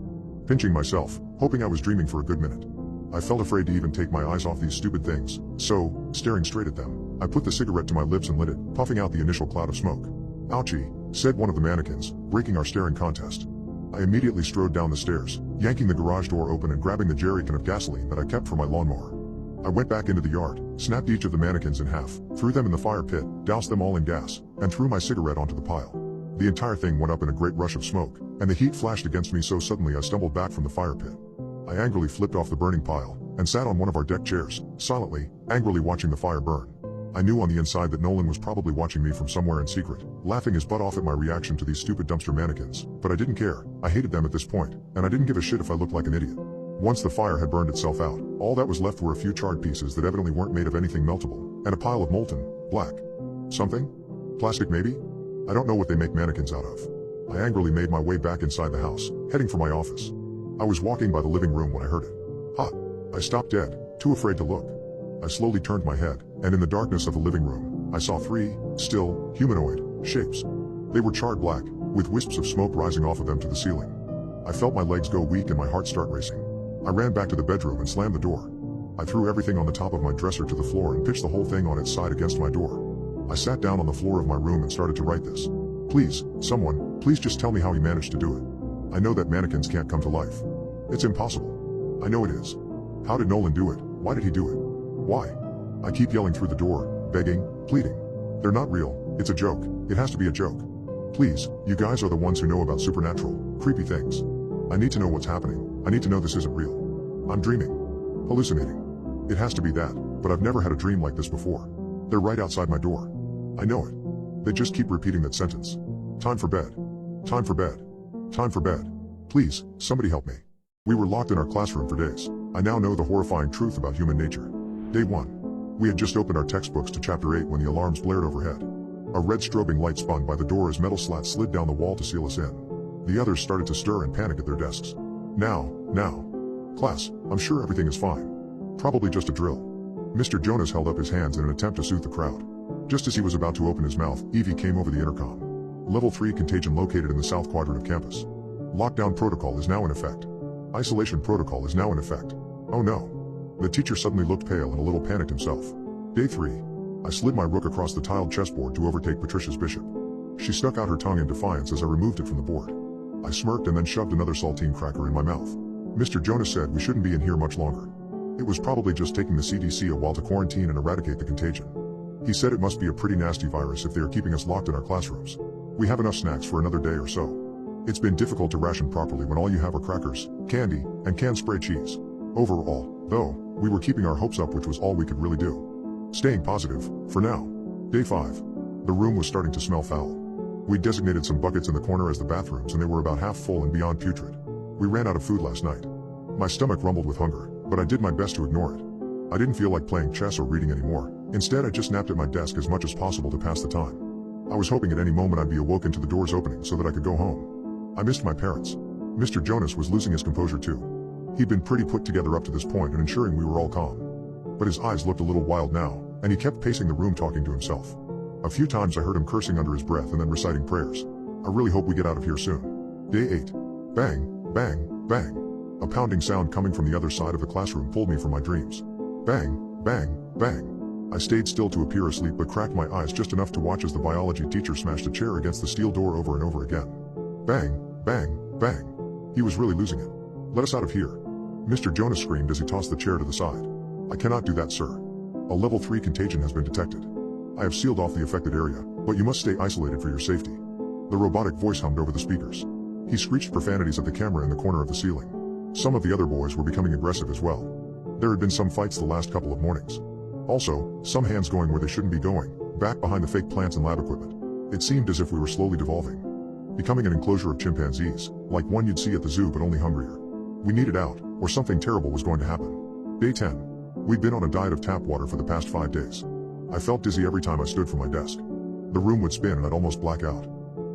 pinching myself, hoping I was dreaming for a good minute. I felt afraid to even take my eyes off these stupid things, so, staring straight at them, I put the cigarette to my lips and lit it, puffing out the initial cloud of smoke. "Ouchie," said one of the mannequins, breaking our staring contest. I immediately strode down the stairs, yanking the garage door open and grabbing the jerrycan of gasoline that I kept for my lawnmower. I went back into the yard, snapped each of the mannequins in half, threw them in the fire pit, doused them all in gas, and threw my cigarette onto the pile. The entire thing went up in a great rush of smoke, and the heat flashed against me so suddenly I stumbled back from the fire pit. I angrily flipped off the burning pile, and sat on one of our deck chairs, silently, angrily watching the fire burn. I knew on the inside that Nolan was probably watching me from somewhere in secret, laughing his butt off at my reaction to these stupid dumpster mannequins, but I didn't care. I hated them at this point, and I didn't give a shit if I looked like an idiot. Once the fire had burned itself out, all that was left were a few charred pieces that evidently weren't made of anything meltable, and a pile of molten, black something? Plastic maybe? I don't know what they make mannequins out of. I angrily made my way back inside the house, heading for my office. I was walking by the living room when I heard it. "Hot." I stopped dead, too afraid to look. I slowly turned my head, and in the darkness of the living room, I saw 3, still, humanoid, shapes. They were charred black, with wisps of smoke rising off of them to the ceiling. I felt my legs go weak and my heart start racing. I ran back to the bedroom and slammed the door. I threw everything on the top of my dresser to the floor and pitched the whole thing on its side against my door. I sat down on the floor of my room and started to write this. "Please, someone, please just tell me how he managed to do it. I know that mannequins can't come to life. It's impossible. I know it is. How did Nolan do it? Why did he do it? Why? I keep yelling through the door, begging, pleading. They're not real. It's a joke. It has to be a joke. Please, you guys are the ones who know about supernatural, creepy things. I need to know what's happening. I need to know this isn't real. I'm dreaming. Hallucinating. It has to be that, but I've never had a dream like this before. They're right outside my door. I know it. They just keep repeating that sentence. Time for bed. Time for bed. Time for bed. Please, somebody help me. We were locked in our classroom for days. I now know the horrifying truth about human nature. Day 1. We had just opened our textbooks to chapter 8 when the alarms blared overhead. A red strobing light spun by the door as metal slats slid down the wall to seal us in. The others started to stir and panic at their desks. Now. Class, I'm sure everything is fine. Probably just a drill. Mr. Jonas held up his hands in an attempt to soothe the crowd. Just as he was about to open his mouth, Evie came over the intercom. Level 3 contagion located in the south quadrant of campus. Lockdown protocol is now in effect. Isolation protocol is now in effect. Oh no. The teacher suddenly looked pale and a little panicked himself. Day 3. I slid my rook across the tiled chessboard to overtake Patricia's bishop. She stuck out her tongue in defiance as I removed it from the board. I smirked and then shoved another saltine cracker in my mouth. Mr. Jonas said we shouldn't be in here much longer. It was probably just taking the CDC a while to quarantine and eradicate the contagion. He said it must be a pretty nasty virus if they are keeping us locked in our classrooms. We have enough snacks for another day or so. It's been difficult to ration properly when all you have are crackers, candy, and canned spray cheese. Overall, though, we were keeping our hopes up, which was all we could really do. Staying positive, for now. Day 5. The room was starting to smell foul. We designated some buckets in the corner as the bathrooms and they were about half full and beyond putrid. We ran out of food last night. My stomach rumbled with hunger, but I did my best to ignore it. I didn't feel like playing chess or reading anymore. Instead, I just napped at my desk as much as possible to pass the time. I was hoping at any moment I'd be awoken to the doors opening so that I could go home. I missed my parents. Mr. Jonas was losing his composure too. He'd been pretty put together up to this point and ensuring we were all calm. But his eyes looked a little wild now, and he kept pacing the room talking to himself. A few times I heard him cursing under his breath and then reciting prayers. I really hope we get out of here soon. Day 8. Bang, bang, bang. A pounding sound coming from the other side of the classroom pulled me from my dreams. Bang, bang, bang. I stayed still to appear asleep but cracked my eyes just enough to watch as the biology teacher smashed a chair against the steel door over and over again. Bang, bang, bang. He was really losing it. Let us out of here. Mr. Jonas screamed as he tossed the chair to the side. I cannot do that, sir. A level 3 contagion has been detected. I have sealed off the affected area, but you must stay isolated for your safety. The robotic voice hummed over the speakers. He screeched profanities at the camera in the corner of the ceiling. Some of the other boys were becoming aggressive as well. There had been some fights the last couple of mornings. Also, some hands going where they shouldn't be going, back behind the fake plants and lab equipment. It seemed as if we were slowly devolving. Becoming an enclosure of chimpanzees, like one you'd see at the zoo but only hungrier. We needed out, or something terrible was going to happen. Day 10. We'd been on a diet of tap water for the past 5 days. I felt dizzy every time I stood from my desk. The room would spin and I'd almost black out.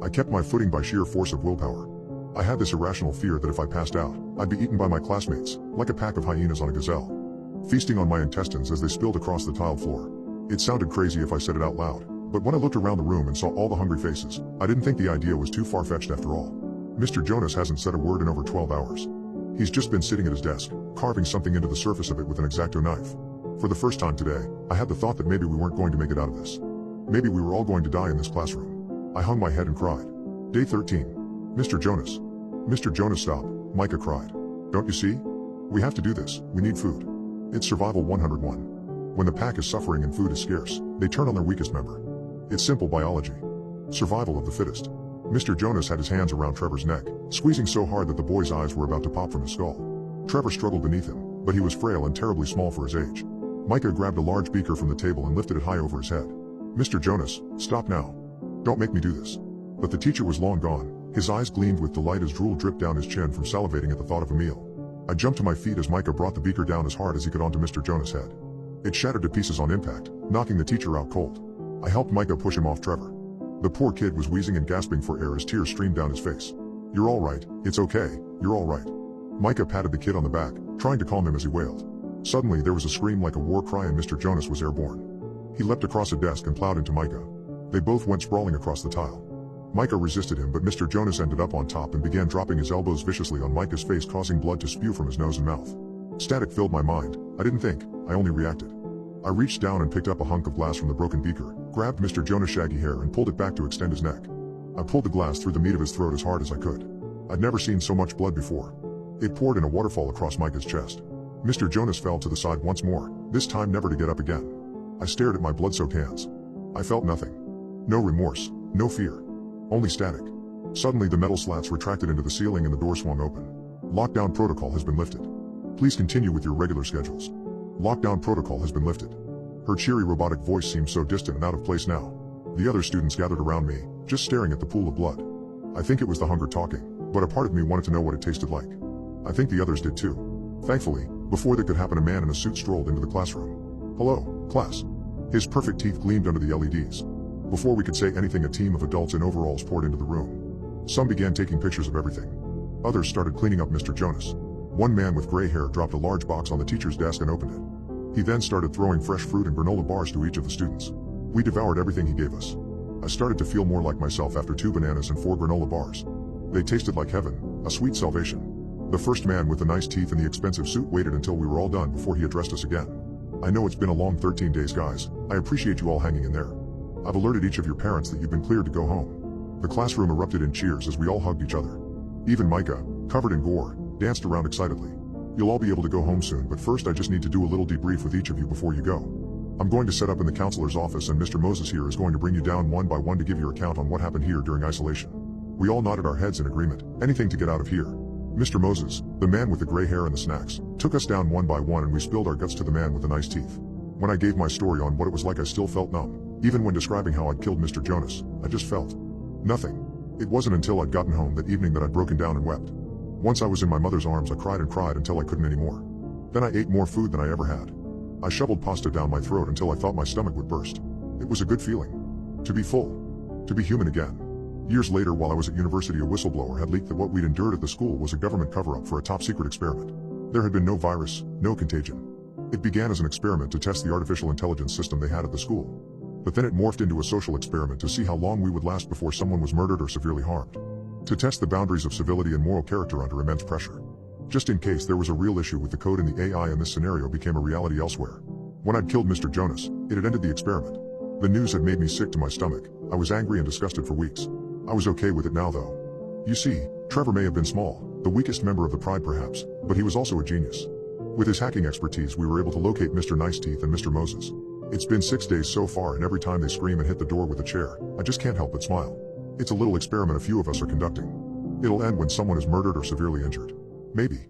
I kept my footing by sheer force of willpower. I had this irrational fear that if I passed out, I'd be eaten by my classmates, like a pack of hyenas on a gazelle. Feasting on my intestines as they spilled across the tiled floor. It sounded crazy if I said it out loud, but when I looked around the room and saw all the hungry faces, I didn't think the idea was too far-fetched after all. Mr. Jonas hasn't said a word in over 12 hours. He's just been sitting at his desk, carving something into the surface of it with an X-Acto knife. For the first time today, I had the thought that maybe we weren't going to make it out of this. Maybe we were all going to die in this classroom. I hung my head and cried. Day 13. Mr. Jonas. Mr. Jonas, stop, Micah cried. Don't you see? We have to do this, we need food. It's survival 101. When the pack is suffering and food is scarce, they turn on their weakest member. It's simple biology. Survival of the fittest. Mr. Jonas had his hands around Trevor's neck, squeezing so hard that the boy's eyes were about to pop from his skull. Trevor struggled beneath him, but he was frail and terribly small for his age. Micah grabbed a large beaker from the table and lifted it high over his head. Mr. Jonas, stop now. Don't make me do this. But the teacher was long gone. His eyes gleamed with delight as drool dripped down his chin from salivating at the thought of a meal. I jumped to my feet as Micah brought the beaker down as hard as he could onto Mr. Jonas' head. It shattered to pieces on impact, knocking the teacher out cold. I helped Micah push him off Trevor. The poor kid was wheezing and gasping for air as tears streamed down his face. You're all right, it's okay, you're all right. Micah patted the kid on the back, trying to calm him as he wailed. Suddenly there was a scream like a war cry and Mr. Jonas was airborne. He leapt across a desk and plowed into Micah. They both went sprawling across the tile. Micah resisted him but Mr. Jonas ended up on top and began dropping his elbows viciously on Micah's face, causing blood to spew from his nose and mouth. Static filled my mind. I didn't think, I only reacted. I reached down and picked up a hunk of glass from the broken beaker, grabbed Mr. Jonas' shaggy hair and pulled it back to extend his neck. I pulled the glass through the meat of his throat as hard as I could. I'd never seen so much blood before. It poured in a waterfall across Micah's chest. Mr. Jonas fell to the side once more, this time never to get up again. I stared at my blood-soaked hands. I felt nothing. No remorse, no fear. Only static. Suddenly the metal slats retracted into the ceiling and the door swung open. Lockdown protocol has been lifted. Please continue with your regular schedules. Lockdown protocol has been lifted. Her cheery robotic voice seemed so distant and out of place now. The other students gathered around me, just staring at the pool of blood. I think it was the hunger talking, but a part of me wanted to know what it tasted like. I think the others did too. Thankfully, before that could happen, a man in a suit strolled into the classroom. "Hello, class." His perfect teeth gleamed under the LEDs. Before we could say anything, a team of adults in overalls poured into the room. Some began taking pictures of everything. Others started cleaning up Mr. Jonas. One man with gray hair dropped a large box on the teacher's desk and opened it. He then started throwing fresh fruit and granola bars to each of the students. We devoured everything he gave us. I started to feel more like myself after 2 bananas and 4 granola bars. They tasted like heaven, a sweet salvation. The first man with the nice teeth and the expensive suit waited until we were all done before he addressed us again. "I know it's been a long 13 days, guys. I appreciate you all hanging in there. I've alerted each of your parents that you've been cleared to go home." The classroom erupted in cheers as we all hugged each other. Even Micah, covered in gore, danced around excitedly. "You'll all be able to go home soon, but first I just need to do a little debrief with each of you before you go. I'm going to set up in the counselor's office, and Mr. Moses here is going to bring you down one by one to give your account on what happened here during isolation." We all nodded our heads in agreement. Anything to get out of here. Mr. Moses, the man with the gray hair and the snacks, took us down one by one, and we spilled our guts to the man with the nice teeth. When I gave my story on what it was like, I still felt numb. Even when describing how I'd killed Mr. Jonas, I just felt nothing. It wasn't until I'd gotten home that evening that I'd broken down and wept. Once I was in my mother's arms, I cried and cried until I couldn't anymore. Then I ate more food than I ever had. I shoveled pasta down my throat until I thought my stomach would burst. It was a good feeling. To be full. To be human again. Years later, while I was at university, a whistleblower had leaked that what we'd endured at the school was a government cover-up for a top-secret experiment. There had been no virus, no contagion. It began as an experiment to test the artificial intelligence system they had at the school. But then it morphed into a social experiment to see how long we would last before someone was murdered or severely harmed. To test the boundaries of civility and moral character under immense pressure. Just in case there was a real issue with the code in the AI, and this scenario became a reality elsewhere. When I'd killed Mr. Jonas, it had ended the experiment. The news had made me sick to my stomach. I was angry and disgusted for weeks. I was okay with it now, though. You see, Trevor may have been small, the weakest member of the Pride perhaps, but he was also a genius. With his hacking expertise, we were able to locate Mr. Nice Teeth and Mr. Moses. It's been 6 days so far, and every time they scream and hit the door with a chair, I just can't help but smile. It's a little experiment a few of us are conducting. It'll end when someone is murdered or severely injured. Maybe.